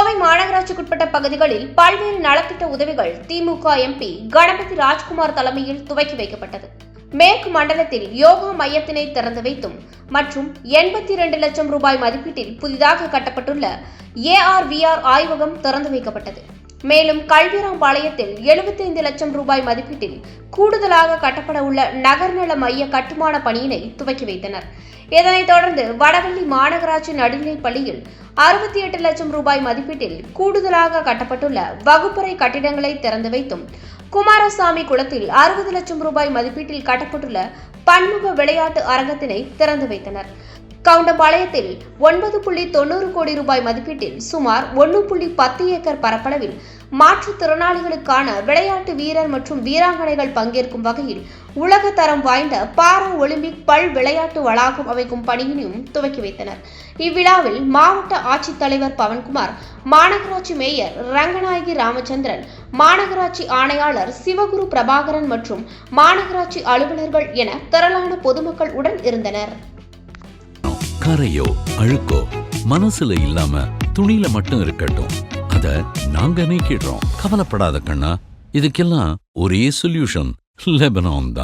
கோவை மாநகராட்சிக்குட்பட்ட பகுதிகளில் பல்வேறு நலத்திட்ட உதவிகள் திமுக எம்பி கணபதி ராஜ்குமார் தலைமையில் துவக்கி வைக்கப்பட்டது. மேற்கு மண்டலத்தில் யோகா மையத்தினை திறந்து வைத்தும் மற்றும் 82 லட்சம் ரூபாய் மதிப்பீட்டில் புதிதாக கட்டப்பட்டுள்ள ARVR ஆய்வகம் திறந்து வைக்கப்பட்டது. மேலும் கல்விராம்பாளையத்தில் 75 லட்சம் ரூபாய் மதிப்பீட்டில் கூடுதலாக கட்டப்பட உள்ள நகர்நல மைய கட்டுமான பணியினை துவக்கி வைத்தனர். இதனைத் தொடர்ந்து வடவள்ளி மாநகராட்சி நடுநிலைப் பள்ளியில் 68 லட்சம் ரூபாய் மதிப்பீட்டில் கூடுதலாக கட்டப்பட்டுள்ள வகுப்பறை கட்டிடங்களை திறந்து வைத்தும், குமாரசாமி குளத்தில் 60 லட்சம் ரூபாய் மதிப்பீட்டில் கட்டப்பட்டுள்ள பன்முக விளையாட்டு அரங்கத்தினை திறந்து வைத்தனர். கவுண்டம்பாளையத்தில் 9.90 கோடி ரூபாய் மதிப்பீட்டில் சுமார் 1.10 ஏக்கர் பரப்பளவில் மாற்றுத்திறனாளிகளுக்கான விளையாட்டு வீரர் மற்றும் வீராங்கனைகள் பங்கேற்கும் வகையில் உலக தரம் வாய்ந்த பாரா ஒலிம்பிக் பல் விளையாட்டு வளாகம் அமைக்கும் பணியினையும் துவக்கி வைத்தனர். இவ்விழாவில் மாவட்ட ஆட்சித்தலைவர் பவன்குமார், மாநகராட்சி மேயர் ரங்கநாயகி ராமச்சந்திரன், மாநகராட்சி ஆணையாளர் சிவகுரு பிரபாகரன் மற்றும் மாநகராட்சி அலுவலர்கள் என திரளான பொதுமக்கள் உடன் இருந்தனர். கரையோ அழுக்கோ மனசுல இல்லாம துணியில மட்டும் இருக்கட்டும், அத நாங்க நீக்கிடுறோம். கவலைப்படாத கண்ணா, இதுக்கெல்லாம் ஒரே சொல்யூஷன் லெபனான் தான்.